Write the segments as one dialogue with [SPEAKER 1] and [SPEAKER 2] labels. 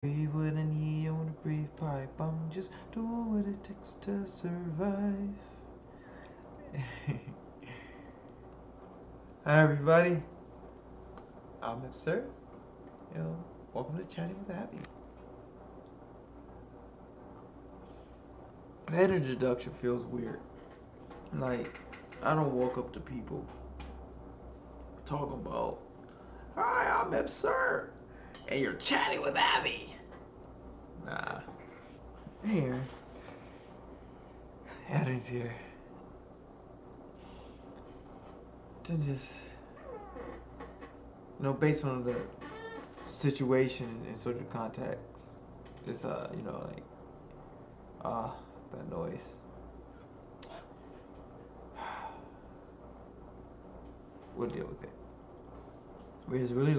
[SPEAKER 1] Breathe with an E on a brief pipe. I'm just doing what it takes to survive. Hi everybody, I'm Absird. Welcome to Chatting with Abby. That introduction feels weird. Like, I don't walk up to people talking about, "Hi, I'm Absird, and you're chatting with Abby." Nah. Here. Abby's here. To just, based on the situation and social context, it's that noise. We'll deal with it. But it's really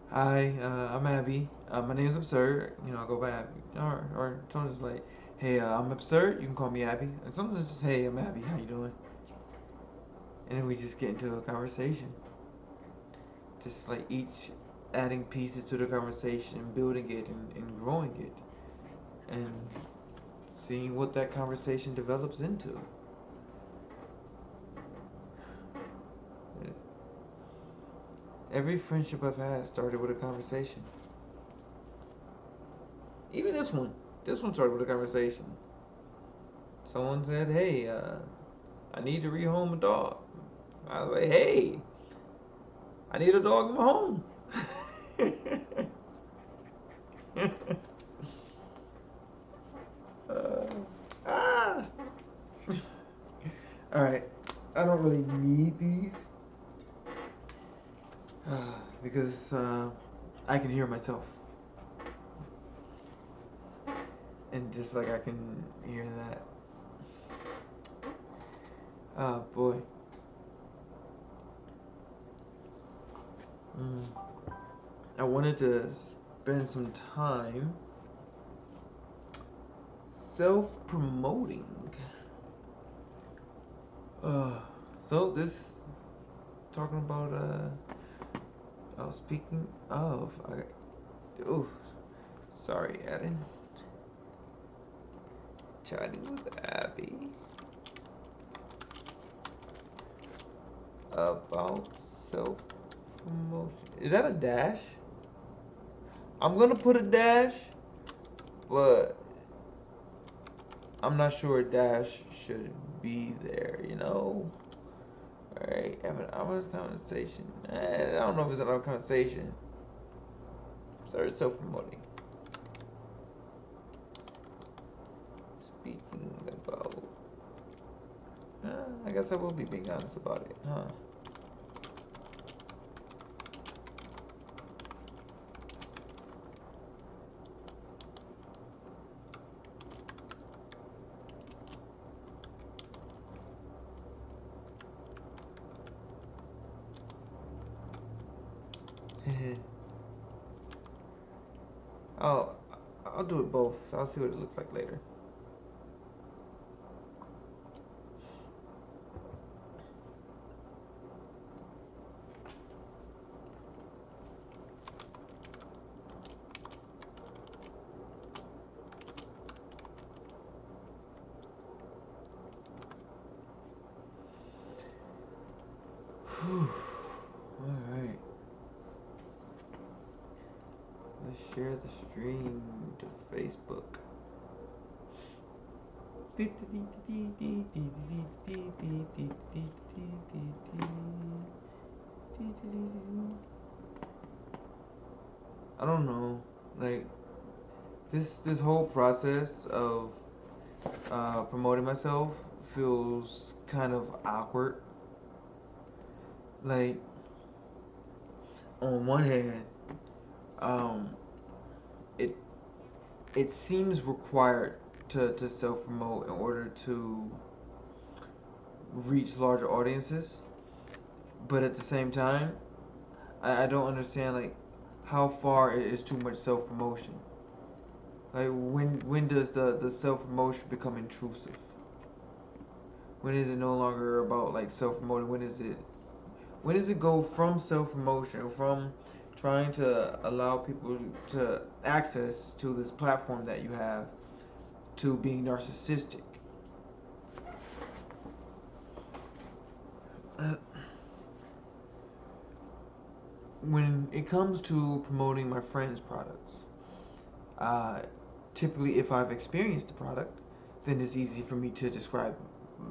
[SPEAKER 1] hi, I'm Abby. My name is Absird. I go by Abby. Or sometimes it's like, hey, I'm Absird. You can call me Abby. And sometimes it's just, hey, I'm Abby. How you doing? And then we just get into a conversation. Just like each adding pieces to the conversation, building it and growing it. And seeing what that conversation develops into. Every friendship I've had started with a conversation. Even this one. This one started with a conversation. Someone said, hey, I need to rehome a dog. I was like, hey, I need a dog in my home. ah. Alright, I don't really need these. Because I can hear myself. And just like I can hear that. Oh boy. I wanted to spend some time self-promoting. So this talking about speaking of, sorry, Adam. Chatting with Abby about self-promotion. Is that a dash? I'm gonna put a dash, but I'm not sure a dash should be there, Alright, have an honest conversation. I don't know if it's an honest conversation. Sorry, self-promoting. Speaking about... I guess I will be being honest about it, huh? Oh, I'll do it both. I'll see what it looks like later. Alright. Let's share the stream to Facebook. I don't know. Like this whole process of promoting myself feels kind of awkward. Like, on one hand, um, it it seems required to self promote in order to reach larger audiences, but at the same time, I don't understand like how far it is too much self promotion. Like when does the self promotion become intrusive? When is it no longer about like self promoting? When does it go from self promotion, from trying to allow people to access to this platform that you have to being narcissistic. Uh, when it comes to promoting my friends' products, uh, typically if I've experienced the product, then it's easy for me to describe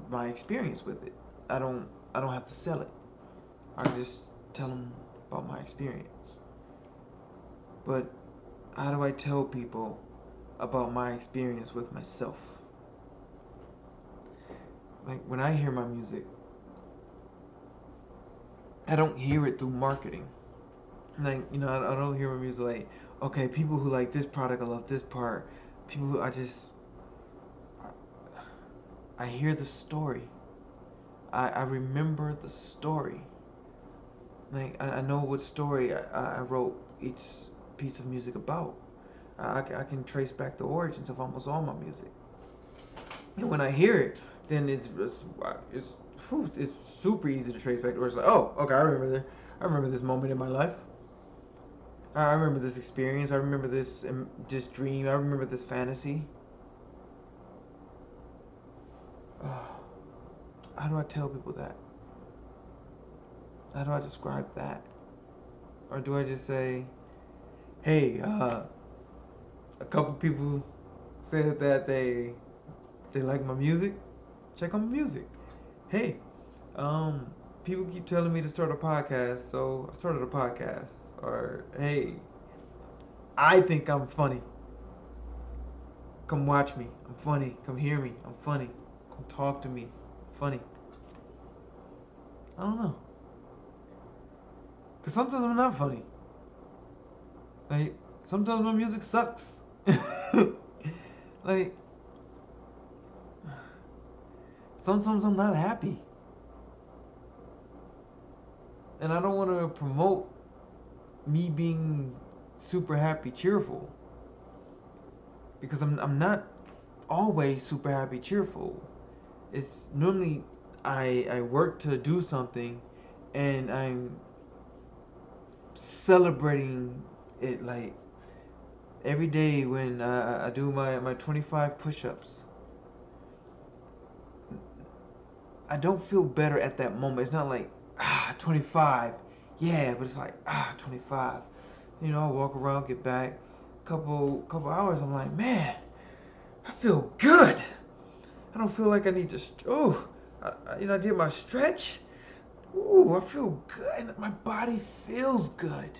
[SPEAKER 1] my experience with it. I don't I don't have to sell it. I just tell them about my experience. But how do I tell people about my experience with myself? Like when I hear my music, I don't hear it through marketing. Like, I don't hear my music like, okay, people who like this product, I love this part. People who I hear the story. I remember the story. Like, I know what story I wrote each piece of music about. I can trace back the origins of almost all my music. And when I hear it, then it's super easy to trace back the origins. Like, oh, okay, I remember this moment in my life. I remember this experience. I remember this dream. I remember this fantasy. How do I tell people that? How do I describe that? Or do I just say, hey, a couple people said that they like my music. Check on my music. Hey, people keep telling me to start a podcast, so I started a podcast. Or hey, I think I'm funny. Come watch me. I'm funny. Come hear me. I'm funny. Come talk to me. I'm funny. I don't know. Cause sometimes I'm not funny. Like sometimes my music sucks. Like sometimes I'm not happy. And I don't want to promote me being super happy, cheerful. Because I'm not always super happy, cheerful. It's normally I work to do something and I'm celebrating it like every day when I do my 25 push-ups. I don't feel better at that moment. It's not like 25, yeah, but it's like 25. I walk around, get back, couple hours. I'm like, man, I feel good. I don't feel like I need to. I did my stretch. Ooh, I feel good. My body feels good.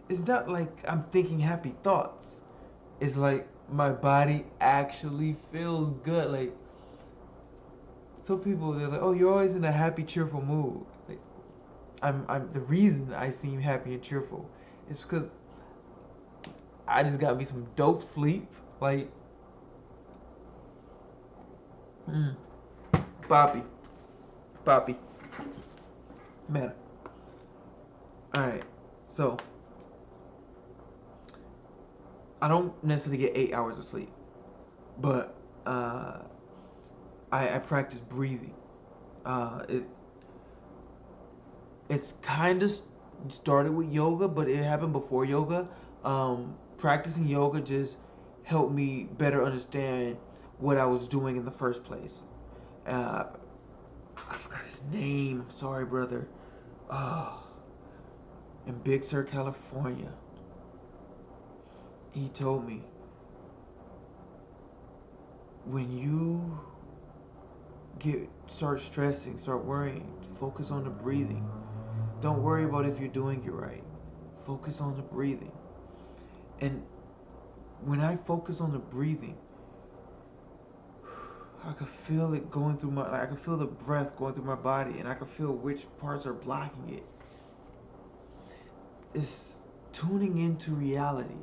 [SPEAKER 1] It's not like I'm thinking happy thoughts. It's like my body actually feels good. Like some people, they're like, "Oh, you're always in a happy, cheerful mood." Like I'm the reason I seem happy and cheerful is because I just got me some dope sleep. Like, mm, Bobby, Bobby, man. All right, so I don't necessarily get 8 hours of sleep, but I practice breathing. Uh, it it's kind of started with yoga, but it happened before yoga. Practicing yoga just helped me better understand what I was doing in the first place. Uh, I forgot his name. Sorry, brother. Oh, in Big Sur, California. He told me when you start stressing, start worrying, focus on the breathing. Don't worry about if you're doing it right. Focus on the breathing. And when I focus on the breathing, I could feel it going through I could feel the breath going through my body, and I could feel which parts are blocking it. It's tuning into reality.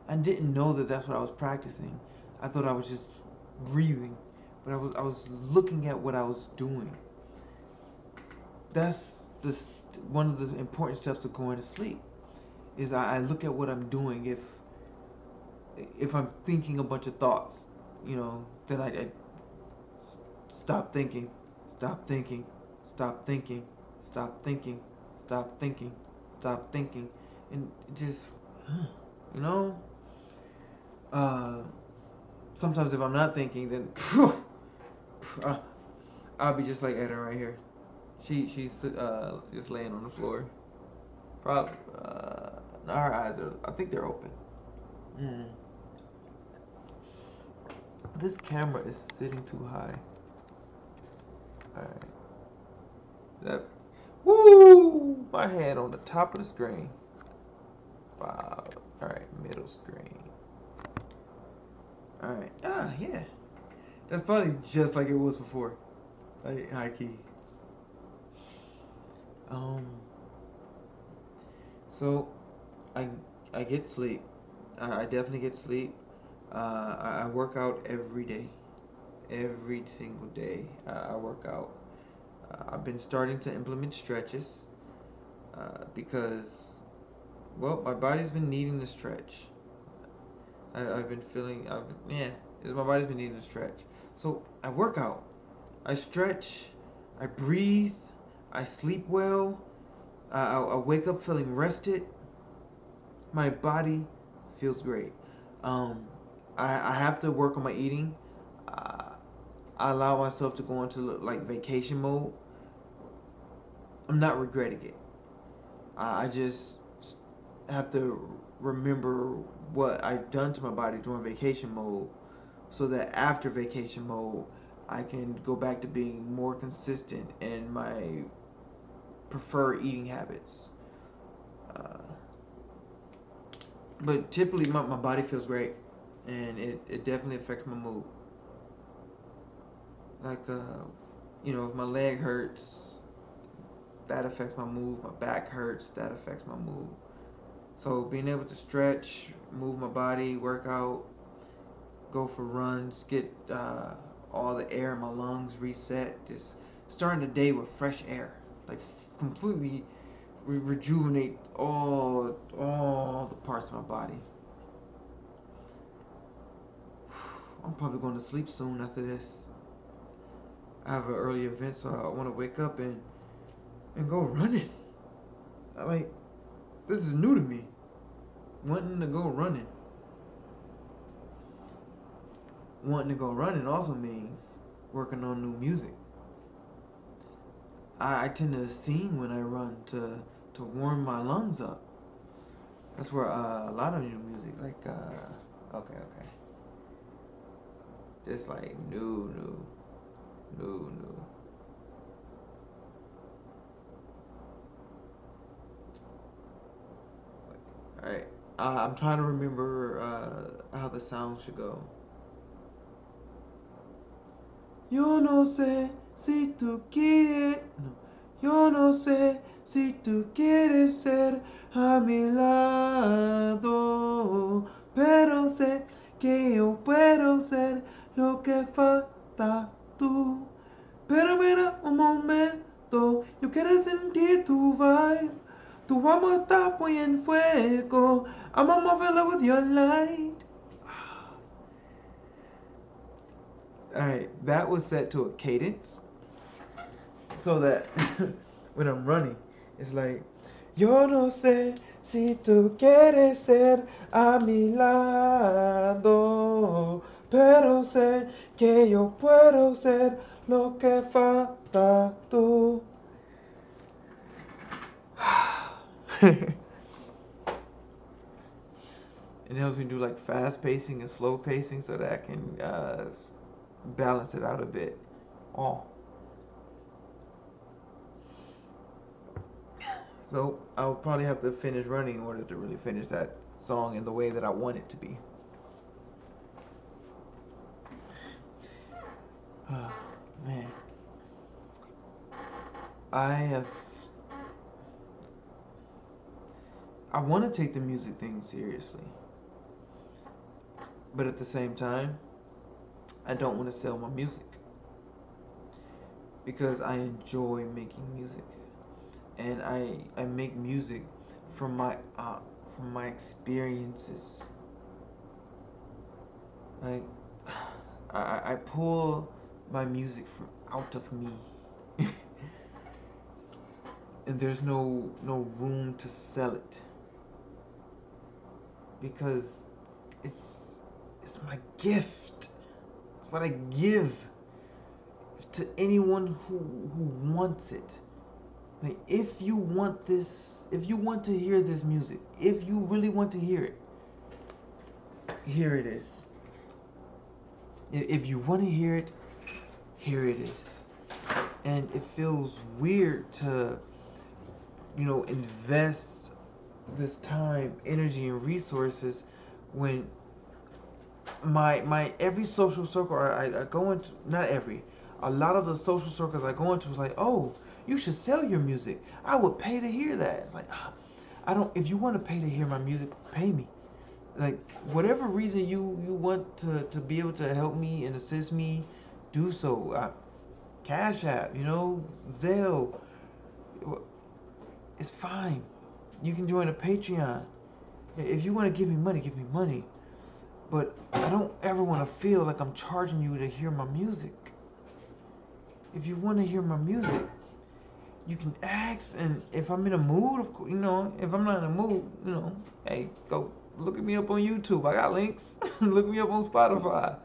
[SPEAKER 1] I didn't know that that's what I was practicing. I thought I was just breathing, but I was looking at what I was doing. That's one of the important steps of going to sleep. Is I look at what I'm doing. If I'm thinking a bunch of thoughts, then I stop thinking, stop thinking, stop thinking, stop thinking, stop thinking, stop thinking, and just, you know, uh, sometimes if I'm not thinking, then uh, I'll be just like Eden right here. She's just laying on the floor. Probably, now her eyes are, I think they're open. Mm. This camera is sitting too high. Alright. That, woo! My hand on the top of the screen. Wow. Alright, middle screen. Alright. Ah, yeah. That's probably just like it was before. Like, high key. So, I I get sleep. I definitely get sleep. I work out every day. Every single day, I work out. I've been starting to implement stretches because, well, my body's been needing to stretch. I've been feeling, yeah, my body's been needing to stretch. So I work out, I stretch, I breathe, I sleep well, I wake up feeling rested. My body feels great. Um, I have to work on my eating. Uh, I allow myself to go into like vacation mode. I'm not regretting it. I just have to remember what I've done to my body during vacation mode so that after vacation mode, I can go back to being more consistent in my preferred eating habits. Uh, but typically, my body feels great, and it definitely affects my mood. Like, if my leg hurts, that affects my mood. My back hurts, that affects my mood. So being able to stretch, move my body, work out, go for runs, get all the air in my lungs reset, just starting the day with fresh air, like completely rejuvenate all the parts of my body. I'm probably going to sleep soon after this. I have an early event, so I want to wake up and go running. Like, this is new to me. Wanting to go running. Wanting to go running also means working on new music. I tend to sing when I run to warm my lungs up. That's where a lot of new music, like, okay. Just like new. Alright, I'm trying to remember how the sound should go. Yo no sé si tú quieres. No. Yo no sé si tú quieres ser a mi lado. Pero sé que yo puedo ser lo que falta tú. Pero mira un momento, yo quiero sentir tu vibe. Tu amor está muy en fuego. I'm gonna fill it with your light. Alright, that was set to a cadence so that when I'm running, it's like, yo no sé si tú quieres ser a mi lado, pero sé que yo puedo ser lo que falta tú. It helps me do like fast pacing and slow pacing so that I can balance it out a bit. Oh. So I'll probably have to finish running in order to really finish that song in the way that I want it to be. Oh, man. I want to take the music thing seriously. But at the same time, I don't want to sell my music. Because I enjoy making music. And I make music from my experiences. Like, I pull my music from out of me. and there's no room to sell it, because it's it's my gift. It's what I give to anyone who wants it. Like, if you want this, if you want to hear this music, if you really want to hear it, here it is. If you want to hear it, here it is. And it feels weird to, invest this time, energy, and resources when my every social circle I go into, not every, a lot of the social circles I go into is like, oh, you should sell your music. I would pay to hear that. Like, I don't. If you want to pay to hear my music, pay me. Like, whatever reason you want to be able to help me and assist me, do so. Cashapp, Zelle. It's fine. You can join a Patreon. If you want to give me money, give me money. But I don't ever want to feel like I'm charging you to hear my music. If you want to hear my music, you can ask, and if I'm in a mood, of course, if I'm not in a mood, hey, go look at me up on YouTube. I got links. Look me up on Spotify.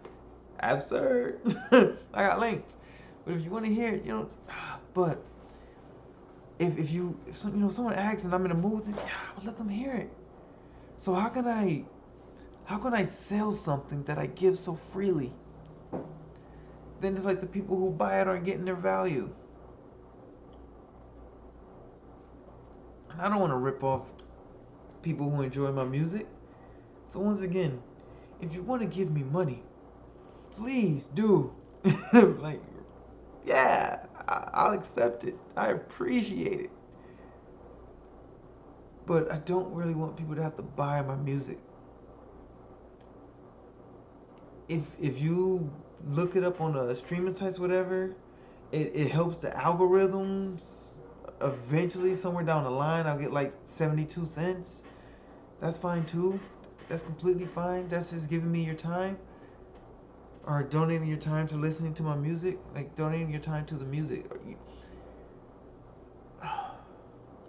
[SPEAKER 1] Absird. I got links. But if you want to hear it, but if someone asks and I'm in a mood, then I would let them hear it. So how can I sell something that I give so freely? Then it's like the people who buy it aren't getting their value. And I don't want to rip off people who enjoy my music. So once again, if you want to give me money, please do. Like, yeah, I'll accept it. I appreciate it. But I don't really want people to have to buy my music. If you look it up on the streaming sites, whatever, it helps the algorithms. Eventually, somewhere down the line, I'll get like 72 cents. That's fine too. That's completely fine. That's just giving me your time. Or donating your time to listening to my music. Like, donating your time to the music. Oh,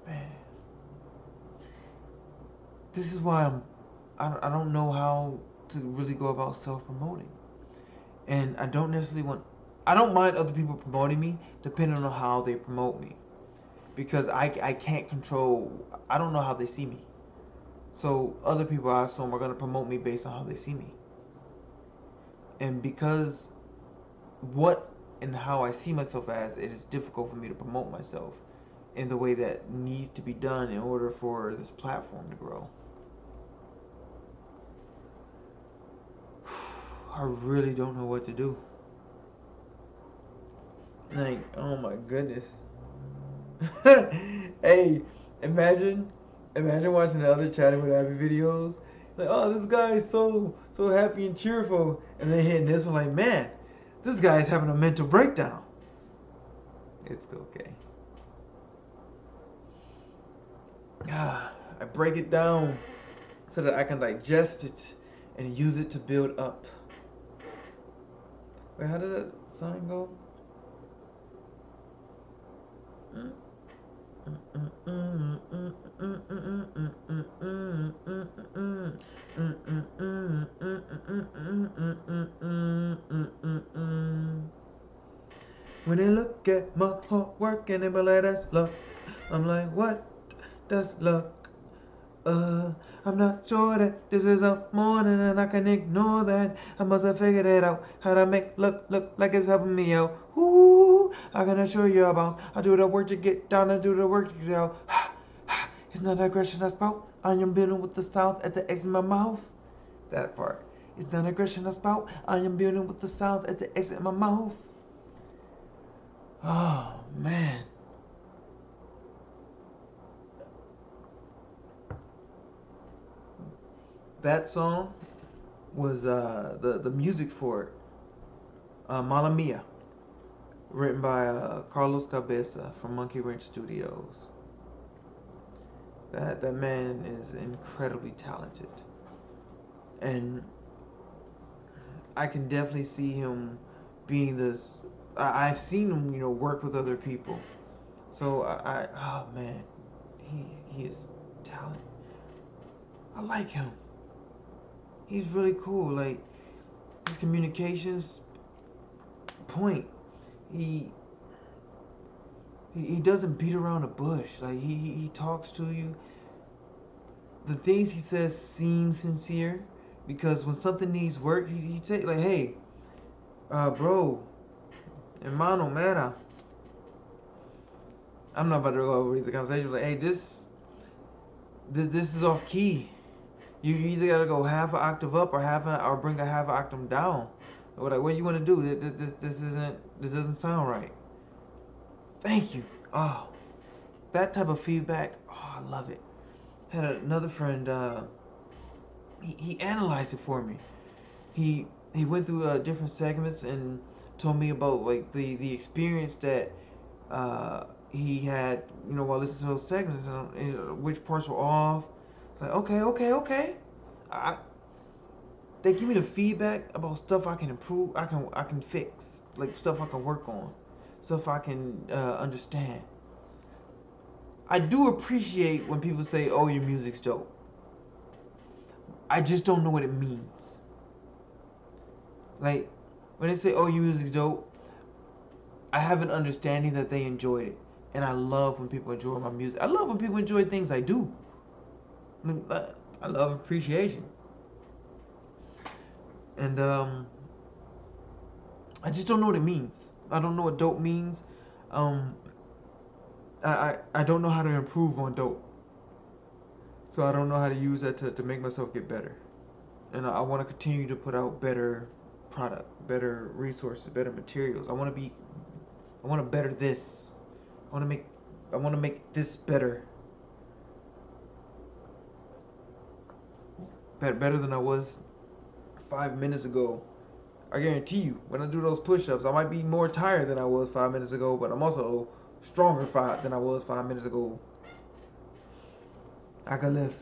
[SPEAKER 1] man. This is why I don't know how to really go about self-promoting. And I don't mind other people promoting me, depending on how they promote me. Because I can't control, I don't know how they see me. So other people, I assume, are going to promote me based on how they see me. And because what and how I see myself as, it is difficult for me to promote myself in the way that needs to be done in order for this platform to grow. I really don't know what to do. Like, oh my goodness. Hey, imagine watching the other Chatting with Abby videos. Like, oh, this guy is so happy and cheerful, and then hitting this one like, man, this guy is having a mental breakdown. It's okay. I break it down so that I can digest it and use it to build up. Wait, how did that sign go? When they look at my hard work and they be like, that's luck, I'm like, what? That's luck. I'm not sure that this is a morning and I can ignore that. I must have figured it out. How to make look like it's helping me out. Ooh, I can assure you about. I do the work to get down and do the work to get out. It's not aggression I spout. I am building with the sounds at the exit of my mouth. That part. It's not aggression I spout. I am building with the sounds at the exit of my mouth. Oh, man. That song was the music for it. Mala Mia, written by Carlos Cabeza from Monkey Wrench Studios. That man is incredibly talented, and I can definitely see him being this. I've seen him, work with other people. So oh man, he is talent. I like him. He's really cool. Like his communications point. He he doesn't beat around the bush. Like he talks to you. The things he says seem sincere because when something needs work, he say like, hey, bro, hermano, mera. I'm not about to go over the conversation. Like, hey, this is off key. You either gotta go half an octave up or bring a half an octave down. Or like, what do you want to do? This doesn't sound right. Thank you. Oh, that type of feedback. Oh, I love it. Had another friend. He analyzed it for me. He went through different segments and told me about like the experience that he had, while listening to those segments and which parts were off. Like, okay. I They give me the feedback about stuff I can improve, I can fix, like stuff I can work on, stuff I can understand. I do appreciate when people say, "Oh, your music's dope." I just don't know what it means. Like when they say, "Oh, your music's dope," I have an understanding that they enjoyed it, and I love when people enjoy my music. I love when people enjoy things I do. I love appreciation, and I just don't know what it means. I don't know what dope means. Um, I don't know how to improve on dope. So I don't know how to use that to make myself get better. And I want to continue to put out better product, better resources, better materials. I want to better this. I want to make this better. Better than I was 5 minutes ago. I guarantee you, when I do those push-ups, I might be more tired than I was 5 minutes ago, but I'm also stronger than I was 5 minutes ago. I can lift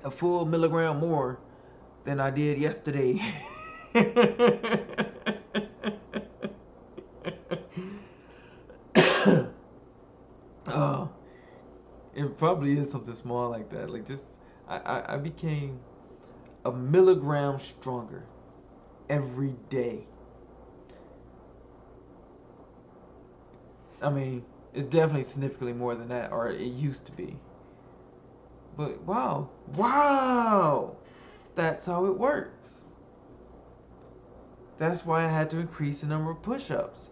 [SPEAKER 1] a full milligram more than I did yesterday. uh, it probably is something small like that. Like just I became a milligram stronger every day. I mean, it's definitely significantly more than that, or it used to be. But wow, that's how it works. That's why I had to increase the number of push-ups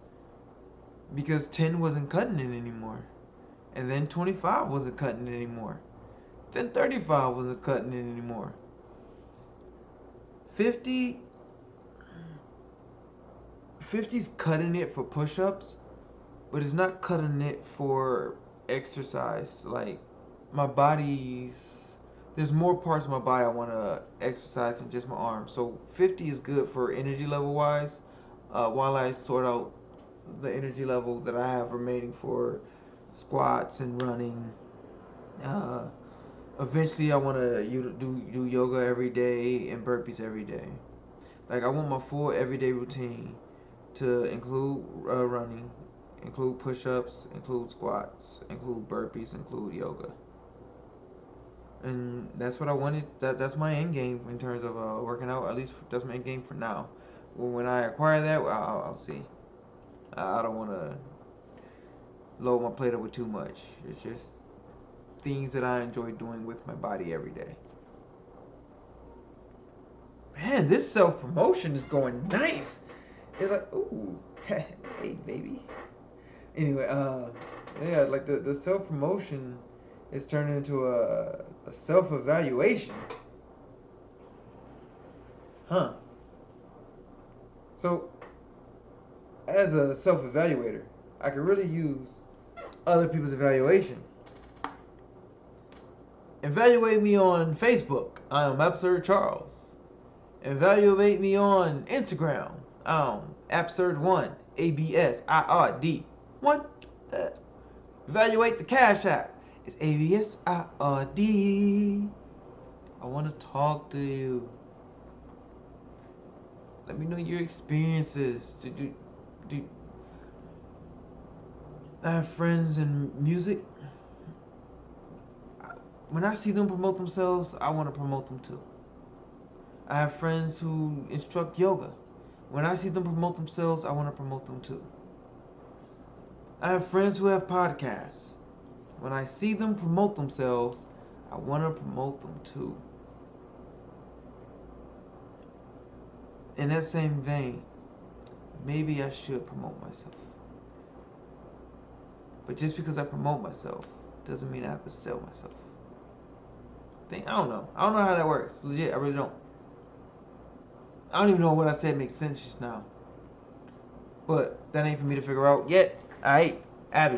[SPEAKER 1] because 10 wasn't cutting it anymore, and then 25 wasn't cutting it anymore, then 35 wasn't cutting it anymore. 50, 50's cutting it for push-ups, but it's not cutting it for exercise. Like my body's there's more parts of my body I want to exercise than just my arms. So 50 is good for energy level wise. While I sort out the energy level that I have remaining for squats and running. Uh, Eventually, I want to do yoga every day and burpees every day. Like I want my full everyday routine to include running, include push-ups, include squats, include burpees, include yoga. And that's what I wanted. That's my end game in terms of working out. At least that's my end game for now. Well, when I acquire that, I'll see. I don't want to load my plate up with too much. It's just things that I enjoy doing with my body every day. Man, this self promotion is going nice. It's like, ooh, hey baby. Anyway, yeah, like the self promotion is turning into a self evaluation. Huh. So, as a self evaluator, I could really use other people's evaluation. Evaluate me on Facebook. I am Absird Charles. Evaluate me on Instagram. Absird1. ABSIRD1. Evaluate the Cashapp. It's ABSIRD. I want to talk to you. Let me know your experiences. I have friends in music. When I see them promote themselves, I want to promote them too. I have friends who instruct yoga. When I see them promote themselves, I want to promote them too. I have friends who have podcasts. When I see them promote themselves, I want to promote them too. In that same vein, maybe I should promote myself. But just because I promote myself doesn't mean I have to sell myself. I don't know. I don't know how that works. Legit, I really don't. I don't even know what I said makes sense just now. But that ain't for me to figure out yet. Alright, Abby.